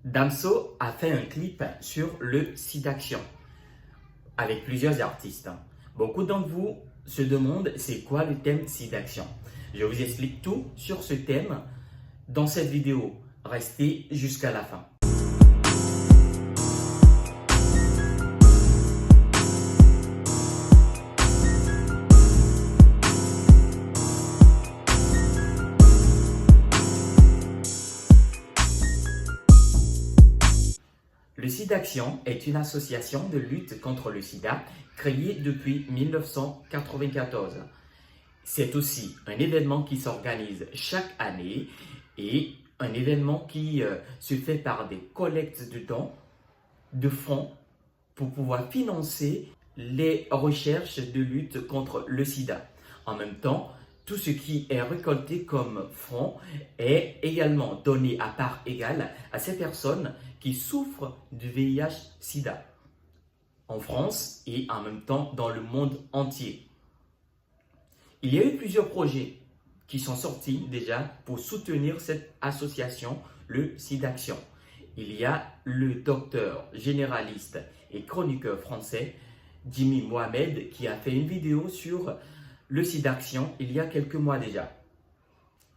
Damso a fait un clip sur le SIDAction avec plusieurs artistes. Beaucoup d'entre vous se demandent c'est quoi le thème SIDAction. Je vous explique tout sur ce thème dans cette vidéo. Restez jusqu'à la fin. Le SIDAction est une association de lutte contre le sida créée depuis 1994. C'est aussi un événement qui s'organise chaque année et un événement qui se fait par des collectes de dons, de fonds pour pouvoir financer les recherches de lutte contre le sida. En même temps, tout ce qui est récolté comme fonds est également donné à part égale à ces personnes qui souffrent du VIH-Sida en France et en même temps dans le monde entier. Il y a eu plusieurs projets qui sont sortis déjà pour soutenir cette association, le SIDAction. Il y a le docteur généraliste et chroniqueur français Jimmy Mohamed qui a fait une vidéo sur le SIDAction il y a quelques mois déjà.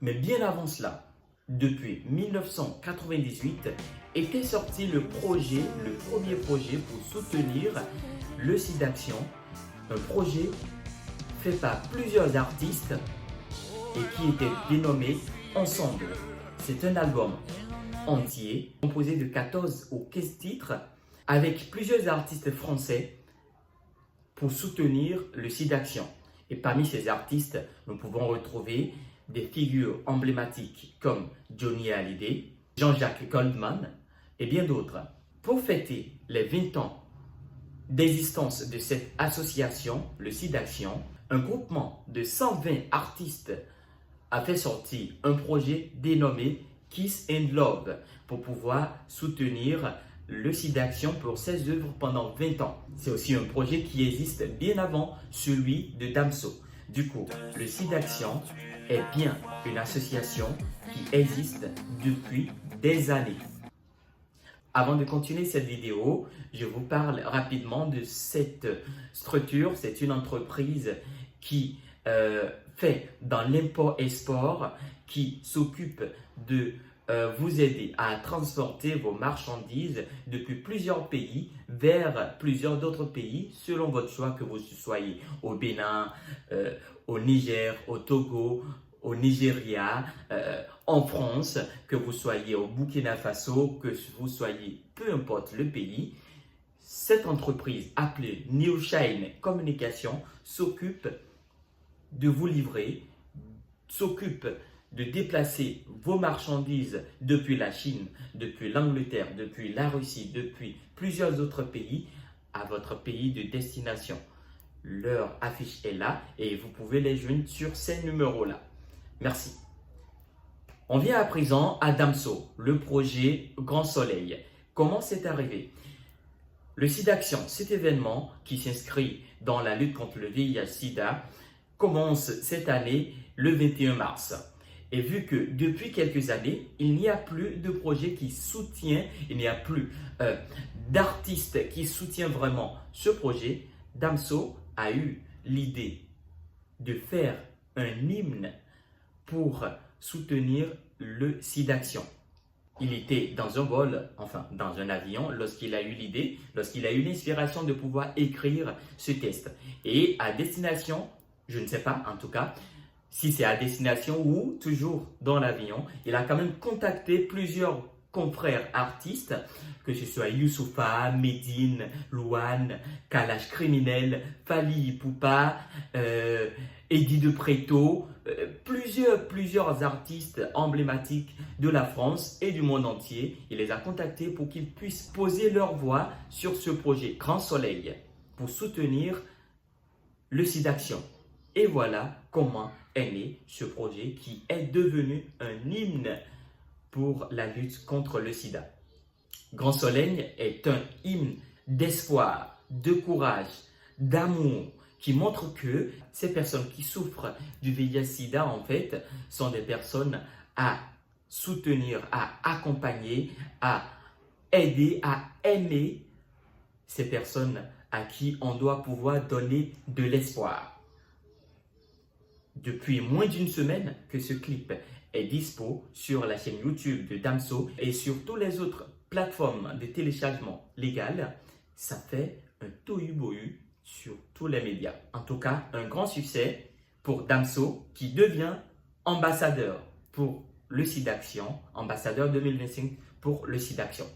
Mais bien avant cela, depuis 1998, était sorti le premier projet pour soutenir le SIDAction, un projet fait par plusieurs artistes et qui était dénommé Ensemble. C'est un album entier composé de 14 ou 15 titres avec plusieurs artistes français pour soutenir le SIDAction. Et parmi ces artistes, nous pouvons retrouver des figures emblématiques comme Johnny Hallyday, Jean-Jacques Goldman et bien d'autres. Pour fêter les 20 ans d'existence de cette association, le SIDAction, un groupement de 120 artistes a fait sortir un projet dénommé Kiss and Love pour pouvoir soutenir le SIDAction pour ses œuvres pendant 20 ans. C'est aussi un projet qui existe bien avant celui de Damso. Du coup, le SIDAction est bien une association qui existe depuis des années. Avant de continuer cette vidéo, je vous parle rapidement de cette structure. C'est une entreprise qui fait dans l'import-export, qui s'occupe de vous aider à transporter vos marchandises depuis plusieurs pays vers plusieurs d'autres pays selon votre choix, que vous soyez au Bénin, au Niger, au Togo, au Nigeria, en France, que vous soyez au Burkina Faso, que vous soyez, peu importe le pays. Cette entreprise appelée New Shine Communication s'occupe de vous livrer, s'occupe de déplacer vos marchandises depuis la Chine, depuis l'Angleterre, depuis la Russie, depuis plusieurs autres pays à votre pays de destination. Leur affiche est là et vous pouvez les joindre sur ces numéros-là. Merci. On vient à présent à Damso, le projet Grand Soleil. Comment c'est arrivé? Le SIDAction, cet événement qui s'inscrit dans la lutte contre le VIH-Sida, commence cette année le 21 mars. Et vu que depuis quelques années, il n'y a plus de projet qui soutient, il n'y a plus d'artistes qui soutiennent vraiment ce projet, Damso a eu l'idée de faire un hymne pour soutenir le SIDAction. Il était dans un vol, enfin dans un avion, lorsqu'il a eu l'idée, lorsqu'il a eu l'inspiration de pouvoir écrire ce texte. Et à destination, je ne sais pas en tout cas, si c'est à destination ou toujours dans l'avion, il a quand même contacté plusieurs confrères artistes, que ce soit Youssoupha, Medine, Louane, Kalash Criminel, Fally Ipupa, Eddie de Preto, plusieurs artistes emblématiques de la France et du monde entier. Il les a contactés pour qu'ils puissent poser leur voix sur ce projet Grand Soleil pour soutenir le SIDAction. Et voilà comment est né ce projet qui est devenu un hymne pour la lutte contre le sida. Grand Soleil est un hymne d'espoir, de courage, d'amour, qui montre que ces personnes qui souffrent du VIH-Sida, en fait, sont des personnes à soutenir, à accompagner, à aider à aimer ces personnes à qui on doit pouvoir donner de l'espoir. Depuis moins d'une semaine que ce clip est dispo sur la chaîne YouTube de Damso et sur toutes les autres plateformes de téléchargement légales, ça fait un tohu-bohu sur tous les médias. En tout cas, un grand succès pour Damso qui devient ambassadeur pour le SIDAction, ambassadeur 2025 pour le SIDAction.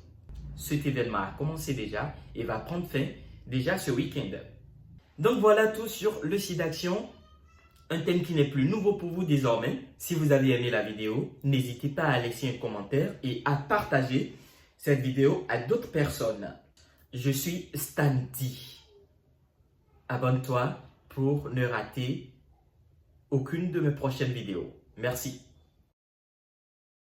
Cet événement a commencé déjà et va prendre fin déjà ce week-end. Donc voilà tout sur le SIDAction, un thème qui n'est plus nouveau pour vous désormais. Si vous avez aimé la vidéo, n'hésitez pas à laisser un commentaire et à partager cette vidéo à d'autres personnes. Je suis Stanty. Abonne-toi pour ne rater aucune de mes prochaines vidéos. Merci.